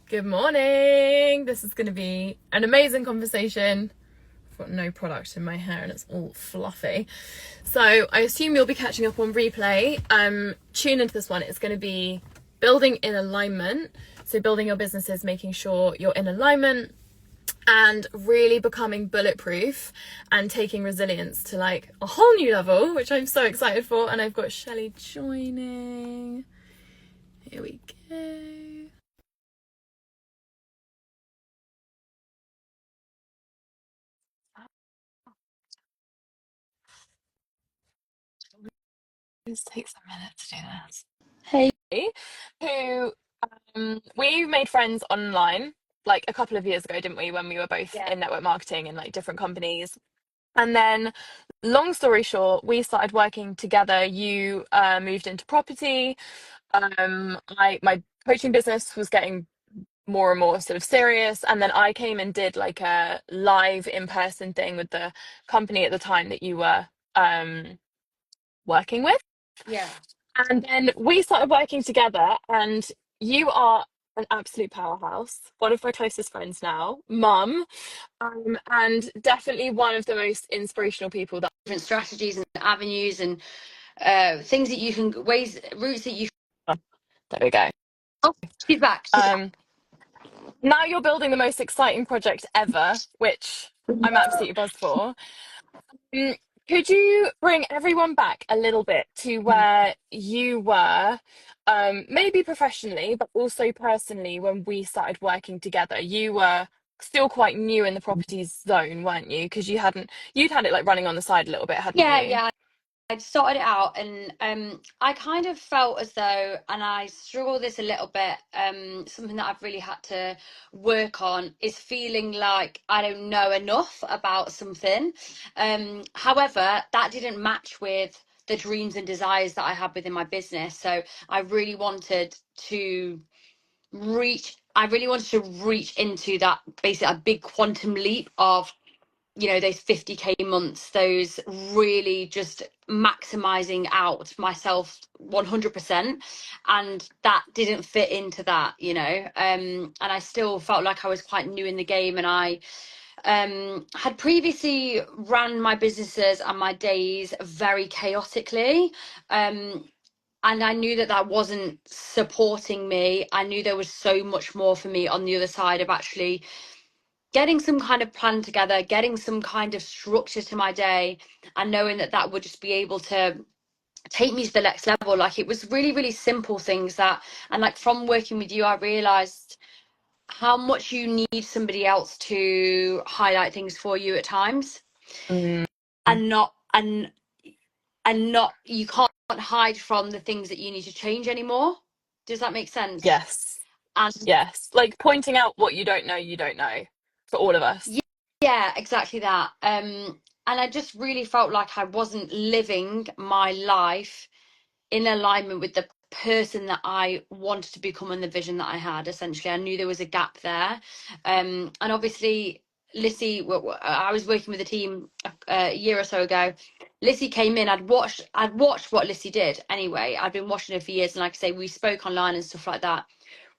Good morning. This is going to be an amazing conversation. I've got no product in my hair and it's all fluffy. So I assume you'll be catching up on replay. Tune into this one. It's going to be building in alignment. So building your businesses, making sure you're in alignment and really becoming bulletproof and taking resilience to like a whole new level, which I'm so excited for. And I've got Shelley joining. Here we go. This takes a minute to do this. Hey, who we made friends online like a couple of years ago, didn't we? When we were both in network marketing in like different companies. And then, long story short, we started working together. You moved into property. My coaching business was getting more and more sort of serious, and then I came and did like a live in-person thing with the company at the time that you were working with. Yeah. And then we started working together, and you are an absolute powerhouse, one of my closest friends now, mum, and definitely one of the most inspirational people that. Different strategies and avenues and things that you can, routes that you. There we go. Oh, she's back. Now you're building the most exciting project ever, which I'm absolutely buzzed for. Mm, Could you bring everyone back a little bit to where you were, maybe professionally, but also personally, when we started working together? You were still quite new in the properties zone, weren't you? Because you'd had it like running on the side a little bit, hadn't Yeah, you? yeah. I'd started it out and I kind of felt as though, and I struggle this a little bit, something that I've really had to work on is feeling like I don't know enough about something. However, that didn't match with the dreams and desires that I had within my business. So I really wanted to reach into that, basically a big quantum leap of, those 50K months, those really just maximizing out myself 100%. And that didn't fit into that, and I still felt like I was quite new in the game. And I had previously ran my businesses and my days very chaotically. And I knew that wasn't supporting me. I knew there was so much more for me on the other side of actually getting some kind of plan together, getting some kind of structure to my day, and knowing that would just be able to take me to the next level. Like, it was really, really simple things and like from working with you, I realized how much you need somebody else to highlight things for you at times, Mm. and not you can't hide from the things that you need to change anymore. Does that make sense? Yes, And yes. Like pointing out what you don't know for all of us. yeah, exactly that. And I just really felt like I wasn't living my life in alignment with the person that I wanted to become and the vision that I had. Essentially, I knew there was a gap there. And obviously, Lissy, I was working with a team a year or so ago. Lissy came in. I'd watched what Lissy did anyway. I'd been watching her for years, and like I say, we spoke online and stuff like that.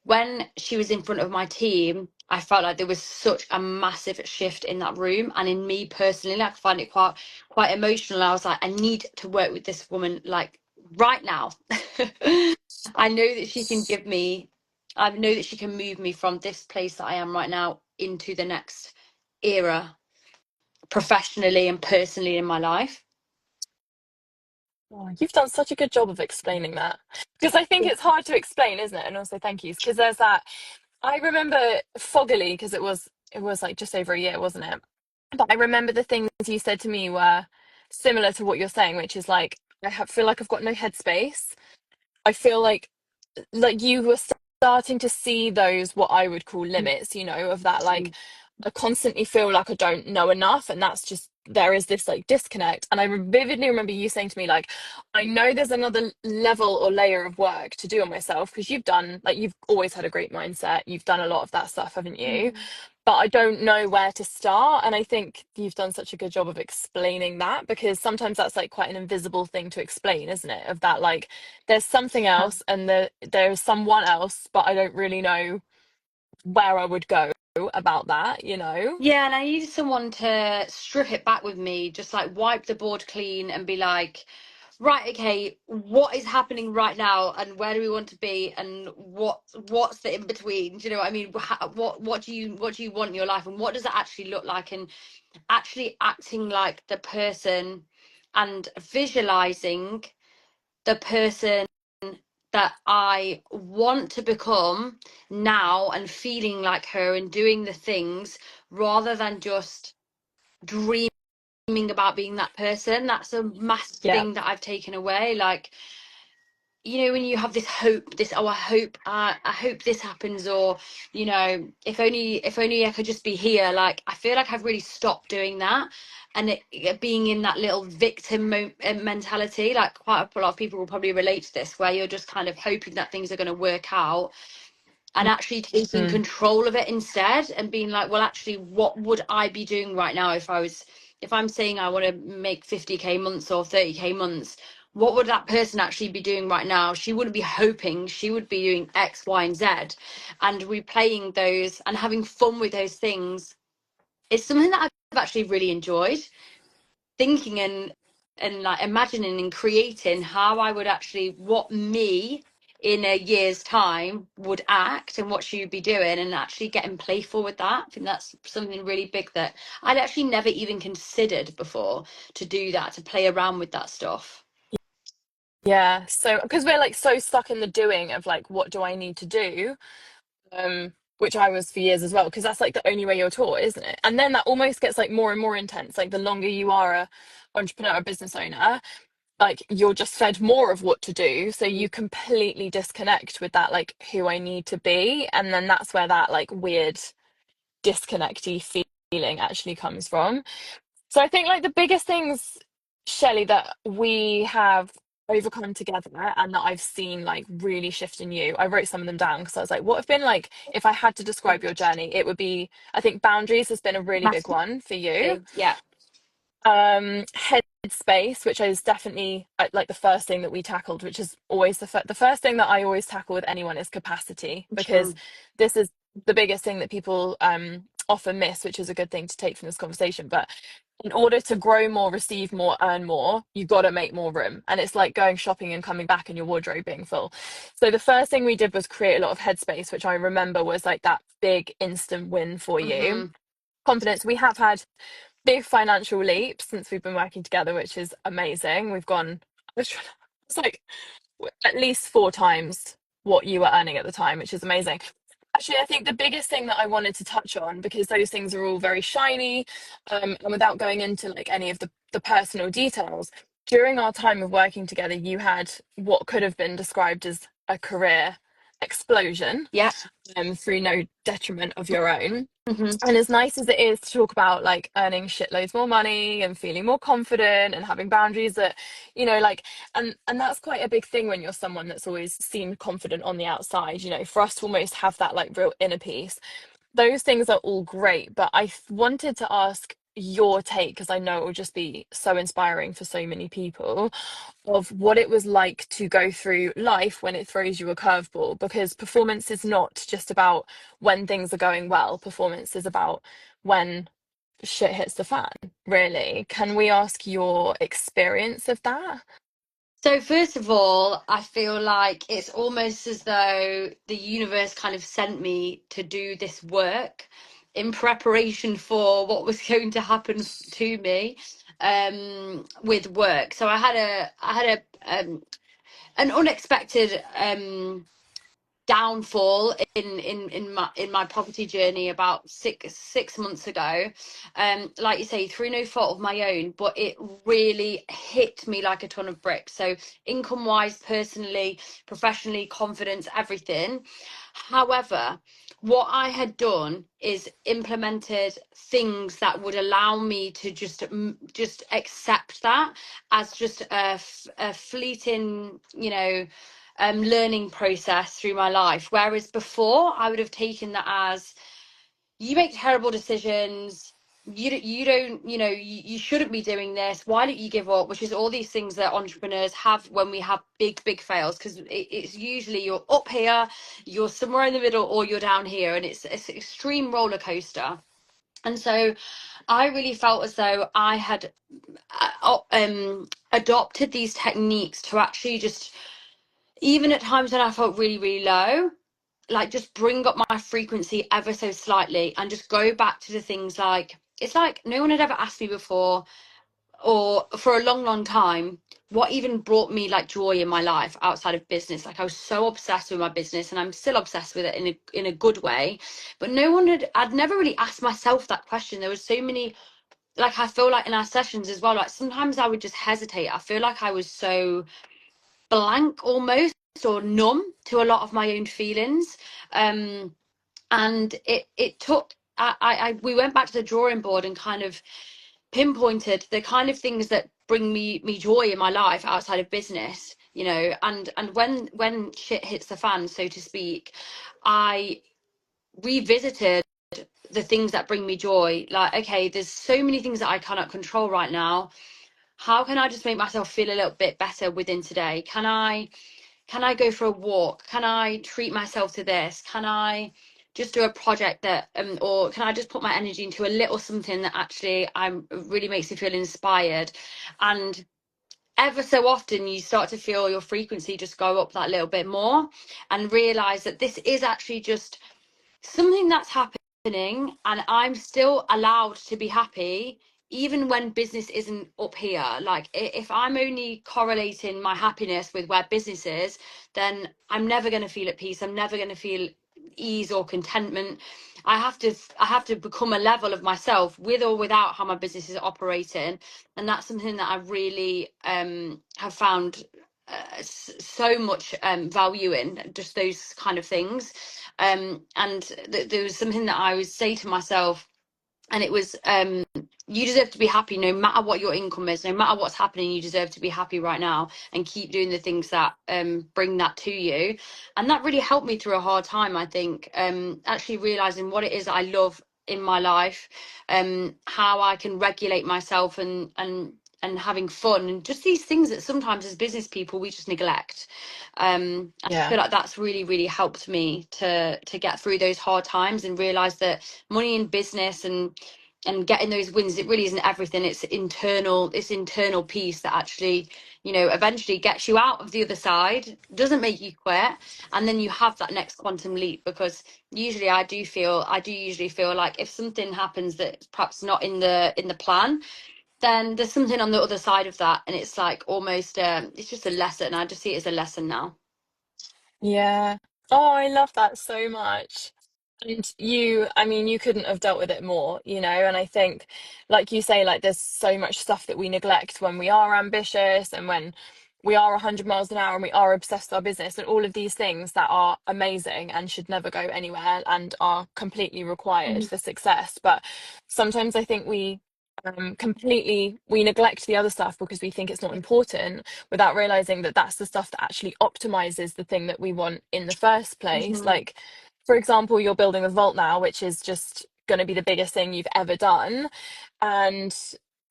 When she was in front of my team, I felt like there was such a massive shift in that room, and in me personally, like, I find it quite emotional. I was like, I need to work with this woman like right now. I know that she can give me, I know that she can move me from this place that I am right now into the next era, professionally and personally in my life. Oh, you've done such a good job of explaining that, because I think it's hard to explain, isn't it? And also thank yous, because there's that. I remember foggily, because it was like just over a year, wasn't it? But I remember the things you said to me were similar to what you're saying, which is like feel like I've got no headspace. I feel like you were starting to see those what I would call limits, of that, like I constantly feel like I don't know enough, and that's just there is this like disconnect. And I vividly remember you saying to me like, I know there's another level or layer of work to do on myself, because you've always had a great mindset, you've done a lot of that stuff, haven't you? But I don't know where to start. And I think you've done such a good job of explaining that, because sometimes that's like quite an invisible thing to explain, isn't it? Of that, like, there's something else and there's someone else, but I don't really know where I would go about that, you know? Yeah, and I needed someone to strip it back with me, just like wipe the board clean and be like, right, okay, what is happening right now, and where do we want to be, and what's the in between? Do you know what I mean? What do you want in your life, and what does it actually look like, and actually acting like the person and visualizing the person that I want to become now, and feeling like her and doing the things, rather than just dreaming about being that person. That's a massive Yeah. thing that I've taken away. Like, you know, when you have this hope, this, oh, I hope this happens, or, you know, if only I could just be here. Like, I feel like I've really stopped doing that, and it being in that little victim mentality. Like, quite a lot of people will probably relate to this, where you're just kind of hoping that things are going to work out, and actually taking Mm. control of it instead, and being like, well, actually, what would I be doing right now if I'm saying I want to make 50k months or 30k months? What would that person actually be doing right now? She wouldn't be hoping, she would be doing X, Y, and Z. And replaying those and having fun with those things is something that I've actually really enjoyed, thinking and like imagining and creating how I would actually, what me in a year's time would act, and what she would be doing, and actually getting playful with that. I think that's something really big that I'd actually never even considered before, to do that, to play around with that stuff. Yeah. So, because we're like so stuck in the doing of like, what do I need to do? Which I was for years as well, because that's like the only way you're taught, isn't it? And then that almost gets like more and more intense. Like the longer you are a entrepreneur, a business owner, like you're just fed more of what to do. So you completely disconnect with that, like who I need to be. And then that's where that like weird disconnecty feeling actually comes from. So I think like the biggest things, Shelley, that we have overcome together and that I've seen like really shift in you. I wrote some of them down because I was like, what have been like, if I had to describe your journey, it would be, I think boundaries has been a really big Massively. one for you. Yeah. Headspace, which is definitely like the first thing that we tackled, which is always the first thing that I always tackle with anyone is capacity, because this is the biggest thing that people often miss, which is a good thing to take from this conversation. But in order to grow more, receive more, earn more, you've got to make more room. And it's like going shopping and coming back and your wardrobe being full. So the first thing we did was create a lot of headspace, which I remember was like that big instant win for you. Mm-hmm. Confidence. We have had big financial leap since we've been working together, which is amazing. We've gone, it's like at least 4 times what you were earning at the time, which is amazing. Actually, I think the biggest thing that I wanted to touch on, because those things are all very shiny, and without going into like any of the personal details, during our time of working together, you had what could have been described as a career explosion, Yeah. through no detriment of your own. Mm-hmm. And as nice as it is to talk about like earning shitloads more money and feeling more confident and having boundaries that, like, and that's quite a big thing when you're someone that's always seemed confident on the outside, for us to almost have that like real inner peace. Those things are all great, but wanted to ask your take, because I know it will just be so inspiring for so many people, of what it was like to go through life when it throws you a curveball, because performance is not just about when things are going well. Performance is about when shit hits the fan, really. Can we ask your experience of that? So, first of all, I feel like it's almost as though the universe kind of sent me to do this work in preparation for what was going to happen to me, with work. So an unexpected downfall in my property journey about six months ago, like you say, through no fault of my own, but it really hit me like a ton of bricks. So income wise, personally, professionally, confidence, everything. However, what I had done is implemented things that would allow me to just accept that as just a fleeting, learning process through my life. Whereas before, I would have taken that as, you make terrible decisions, you don't, you shouldn't be doing this, why don't you give up, which is all these things that entrepreneurs have when we have big fails, because it's usually you're up here, you're somewhere in the middle, or you're down here, and it's an extreme roller coaster. And so I really felt as though I had adopted these techniques to actually just, even at times when I felt really low, like just bring up my frequency ever so slightly and just go back to the things like, it's like no one had ever asked me before, or for a long time, what even brought me like joy in my life outside of business. Like I was so obsessed with my business, and I'm still obsessed with it in a good way, but I'd never really asked myself that question. There was so many, like I feel like in our sessions as well, like sometimes I would just hesitate. I feel like I was so blank almost, or numb to a lot of my own feelings. And it took, we went back to the drawing board and kind of pinpointed the kind of things that bring me joy in my life outside of business, and when shit hits the fan, so to speak, I revisited the things that bring me joy. Like, okay, there's so many things that I cannot control right now. How can I just make myself feel a little bit better within today? Can I go for a walk? Can I treat myself to this? Can I just do a project that, or can I just put my energy into a little something that actually really makes me feel inspired? And ever so often you start to feel your frequency just go up that little bit more, and realize that this is actually just something that's happening, and I'm still allowed to be happy even when business isn't up here. Like if I'm only correlating my happiness with where business is, then I'm never going to feel at peace. I'm never going to feel ease or contentment. I have to become a level of myself with or without how my business is operating, and that's something that I really have found so much value in, just those kind of things. And there was something that I would say to myself, and it was, you deserve to be happy no matter what your income is, no matter what's happening. You deserve to be happy right now, and keep doing the things that bring that to you. And that really helped me through a hard time, I think, actually realizing what it is that I love in my life, how I can regulate myself, and having fun, and just these things that sometimes as business people we just neglect. I Yeah. feel like that's really helped me to get through those hard times, and realize that money in business and getting those wins, it really isn't everything. It's internal peace that actually, eventually gets you out of the other side, doesn't make you quit, and then you have that next quantum leap. Because usually I do usually feel like if something happens that's perhaps not in the plan, then there's something on the other side of that, and it's like almost, it's just a lesson. I just see it as a lesson now. Yeah. Oh, I love that so much. And I mean, you couldn't have dealt with it more, and I think, like you say, like there's so much stuff that we neglect when we are ambitious and when we are 100 miles an hour and we are obsessed with our business, and all of these things that are amazing and should never go anywhere and are completely required Mhm. for success. But sometimes I think we neglect the other stuff because we think it's not important, without realizing that that's the stuff that actually optimizes the thing that we want in the first place. Mhm. Like, for example, you're building a vault now, which is just going to be the biggest thing you've ever done. And,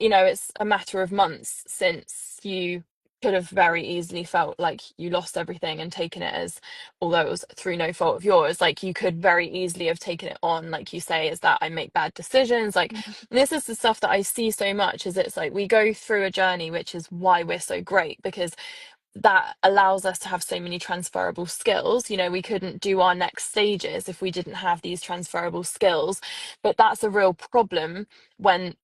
it's a matter of months since you could have very easily felt like you lost everything and taken it as, although it was through no fault of yours, like you could very easily have taken it on, like you say, is that I make bad decisions. Like, this is the stuff that I see so much, is it's like we go through a journey, which is why we're so great, because that allows us to have so many transferable skills. We couldn't do our next stages if we didn't have these transferable skills. But that's a real problem when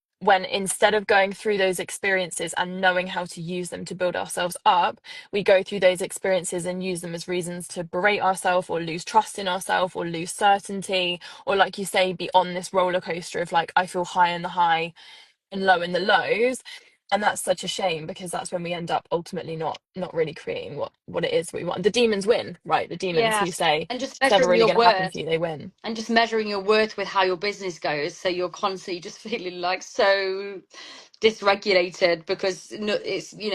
instead of going through those experiences and knowing how to use them to build ourselves up, we go through those experiences and use them as reasons to berate ourselves or lose trust in ourselves or lose certainty, or, like you say, be on this roller coaster of like, I feel high in the high and low in the lows. And that's such a shame, because that's when we end up ultimately not really creating what it is we want. The demons win, right? The demons Yeah, who say and just it's never measuring really your going to happen worth, for you, they win. with how your business goes. So you're constantly just feeling like so dysregulated, because no,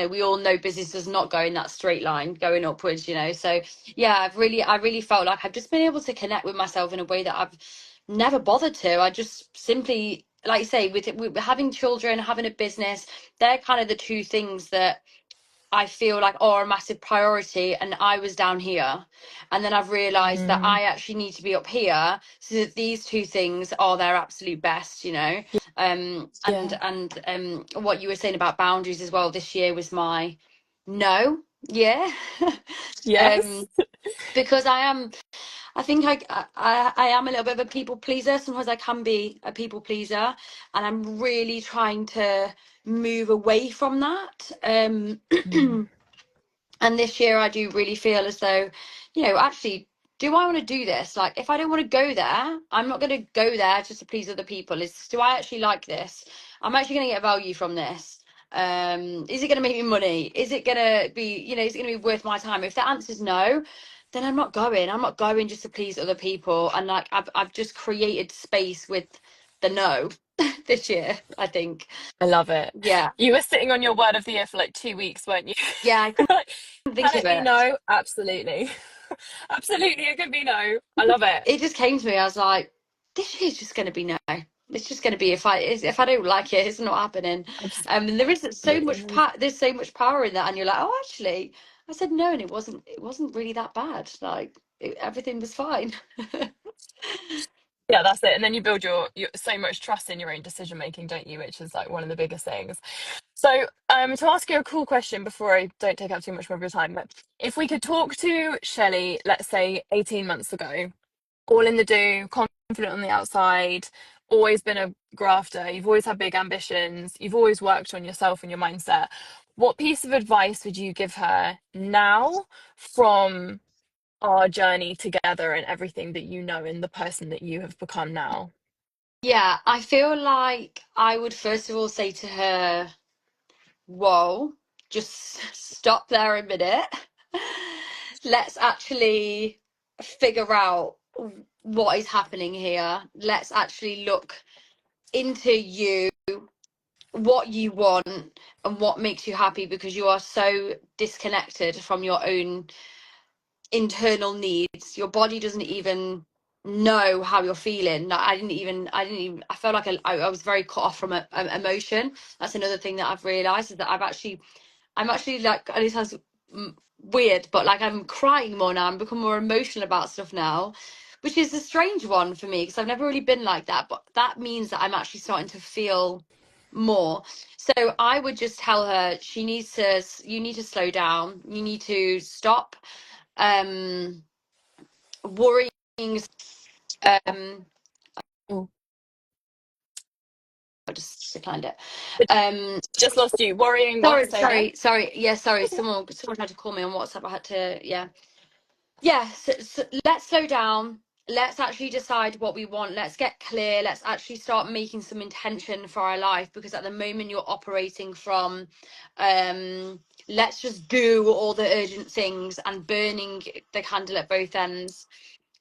we all know business does not go in that straight line going upwards. So yeah, I really felt like I've just been able to connect with myself in a way that I've never bothered to. I just simply like you say, with having children, having a business, they're kind of the two things that I feel like are a massive priority. And I was down here, and then I've realised that Mm, I actually need to be up here so that these two things are their absolute best, you know. yeah. And what you were saying about boundaries as well, this year was my no year. Yes. um because I think I am a little bit of a people pleaser. Sometimes I can be a people pleaser, and I'm really trying to move away from that. Mm, And this year I do really feel as though, actually, do I want to do this? Like, if I don't want to go there, I'm not going to go there just to please other people. Do I actually like this? I'm actually going to get value from this. Is it going to make me money? Is it going to be, is it going to be worth my time? If the answer is no, then I'm not going. I'm not going just to please other people. And like, I've just created space with the no this year, I think. I love it. Yeah. You were sitting on your word of the year for like 2 weeks, weren't you? Yeah, I couldn't Like, think can of it be it. no? Absolutely. Absolutely, it could be no. I love it. It just came to me. I was like, this year's just going to be no. It's just going to be, if I don't like it, it's not happening. And there is so Absolutely much amazing. there's so much power in that, and you're like, oh, actually, I said no, and it wasn't really that bad. Like, everything was fine. Yeah, that's it. And then you build your so much trust in your own decision making, don't you? Which is like one of the biggest things. So, to ask you a cool question before I don't take up too much more of your time, but if we could talk to Shelley, let's say 18 months ago, all in the do, confident on the outside, always been a grafter, you've always had big ambitions, you've always worked on yourself and your mindset. What piece of advice would you give her now from our journey together and everything that you know and the person that you have become now? Yeah, I feel like I would first of all say to her, whoa, just stop there a minute. Let's actually figure out what is happening here. Let's actually look into you, what you want, and what makes you happy, because you are so disconnected from your own internal needs. Your body doesn't even know how you're feeling. Like, I didn't even I felt like I was very cut off from emotion. That's another thing that I've realized, is that I'm actually like, and it sounds weird, but like, I'm crying more now. I'm becoming more emotional about stuff now, which is a strange one for me, because I've never really been like that. But that means that I'm actually starting to feel more. So I would just tell her, you need to slow down. You need to stop um worrying. um Oh, I just declined it. but um just lost you. Worrying what? sorry Say again. sorry sorry yeah, sorry, someone tried to call me on WhatsApp. I had to, yeah. So let's slow down. Let's actually decide what we want. Let's get clear. Let's actually start making some intention for our life, because at the moment you're operating from, let's just do all the urgent things and burning the candle at both ends.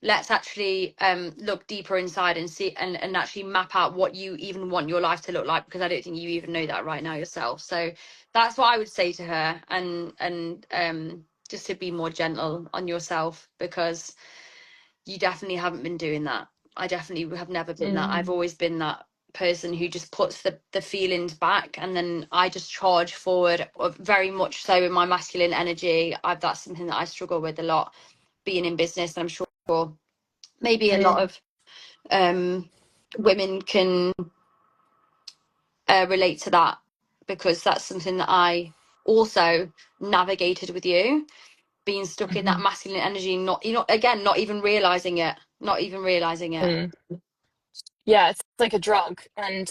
Let's actually look deeper inside and see, and actually map out what you even want your life to look like, because I don't think you even know that right now yourself. So that's what I would say to her. And just to be more gentle on yourself, because you definitely haven't been doing that. I definitely have never been that. I've Mm, always been that person who just puts the feelings back, and then I just charge forward, very much so in my masculine energy. That's something that I struggle with a lot, being in business. I'm sure maybe a lot mm, of women can relate to that, because that's something that I also navigated with you, being stuck in that mhm, masculine energy, not even realizing it, not even realizing it. mm. Yeah, it's like a drug. And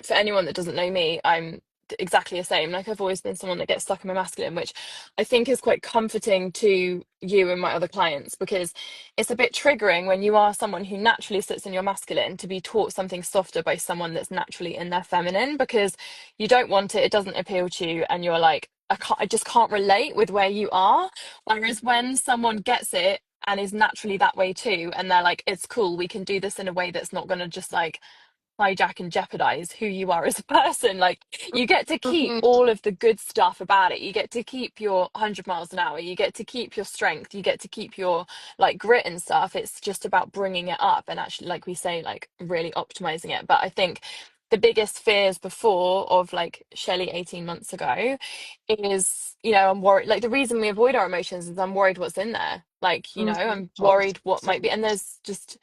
for anyone that doesn't know me, I'm exactly the same. Like I've always been someone that gets stuck in my masculine, which I think is quite comforting to you and my other clients, because it's a bit triggering when you are someone who naturally sits in your masculine to be taught something softer by someone that's naturally in their feminine, because you don't want it, it doesn't appeal to you, and you're like, I just can't relate with where you are. Whereas when someone gets it and is naturally that way too, and they're like, it's cool, we can do this in a way that's not going to just like hijack and jeopardize who you are as a person. Like, you get to keep Mhm. all of the good stuff about it. You get to keep your 100 miles an hour. You get to keep your strength. You get to keep your like grit and stuff. It's just about bringing it up and actually, like we say, like really optimizing it. But I think the biggest fears before of like Shelley 18 months ago is, I'm worried. Like, the reason we avoid our emotions is I'm worried what's in there. Like, Mhm. I'm worried what might be. And there's just,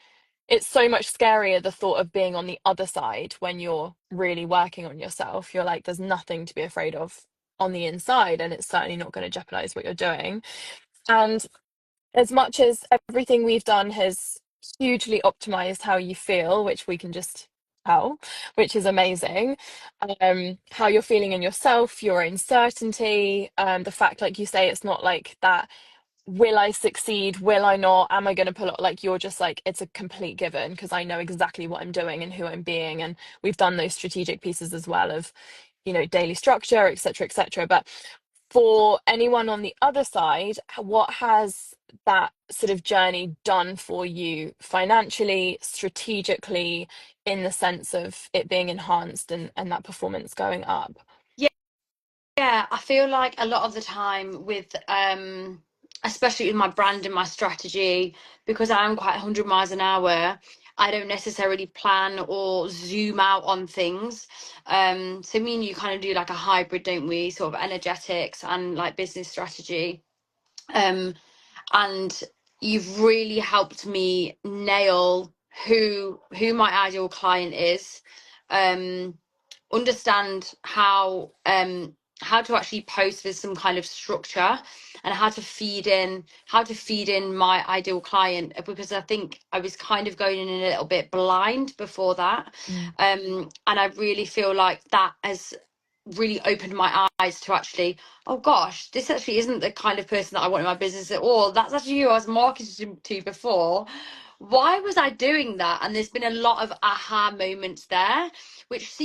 it's so much scarier the thought of being on the other side when you're really working on yourself. You're like, there's nothing to be afraid of on the inside, and it's certainly not going to jeopardize what you're doing. And as much as everything we've done has hugely optimized how you feel, which we can just tell, which is amazing, how you're feeling in yourself, your own certainty, the fact, like you say, it's not like that, will I succeed? Will I not? Am I going to pull it? Like, you're just like, it's a complete given because I know exactly what I'm doing and who I'm being. And we've done those strategic pieces as well of, daily structure, etc., etc. But for anyone on the other side, what has that sort of journey done for you financially, strategically, in the sense of it being enhanced and that performance going up? Yeah, yeah, I feel like a lot of the time with especially with my brand and my strategy, because I am quite 100 miles an hour, I don't necessarily plan or zoom out on things. So me and you kind of do like a hybrid, don't we? Sort of energetics and like business strategy. Um, and you've really helped me nail who my ideal client is, um understand how to actually post with some kind of structure, and how to feed in my ideal client, because I think I was kind of going in a little bit blind before that. Mm. And I really feel like that has really opened my eyes to actually, oh gosh, this actually isn't the kind of person that I want in my business at all. That's actually who I was marketing to before. Why was I doing that? And there's been a lot of aha moments there, which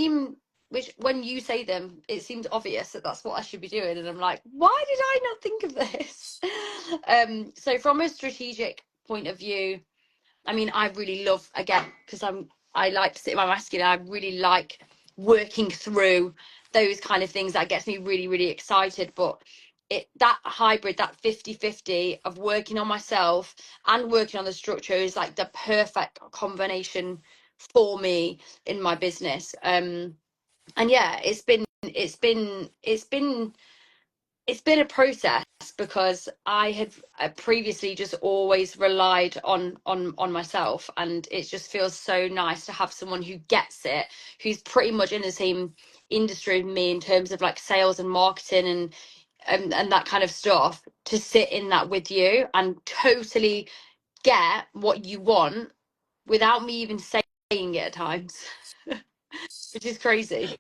when you say them, it seems obvious that that's what I should be doing. And I'm like, why did I not think of this? So from a strategic point of view, I mean, I really love, again, because I like to sit in my masculine. I really like working through those kind of things. That gets me really, really excited. But that hybrid, that 50-50 of working on myself and working on the structure is like the perfect combination for me in my business. And yeah, it's been a process, because I had previously just always relied on myself, and it just feels so nice to have someone who gets it, who's pretty much in the same industry as me in terms of like sales and marketing and that kind of stuff, to sit in that with you and totally get what you want without me even saying it at times, which is crazy.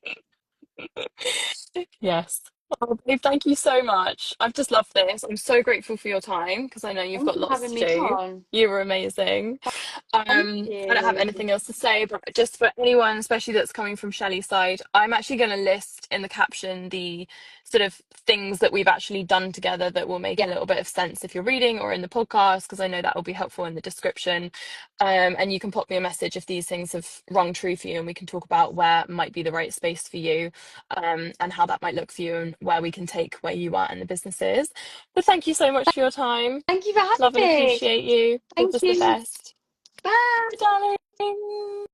Yes. Oh, babe, thank you so much. I've just loved this. I'm so grateful for your time because I know you've Thank got you for lots having to me do. on. You were amazing. Thank I don't have you. anything else to say, but just for anyone, especially that's coming from Shelley's side, I'm actually going to list in the caption the sort of things that we've actually done together that will make a Yeah. little bit of sense if you're reading or in the podcast, because I know that will be helpful in the description. And you can pop me a message if these things have rung true for you, and we can talk about where might be the right space for you, and how that might look for you and where we can take where you are in the businesses. But thank you so much for your time. Thank you for having Love and me. appreciate you. You're Thank just the you. best. Bye. Bye, darling.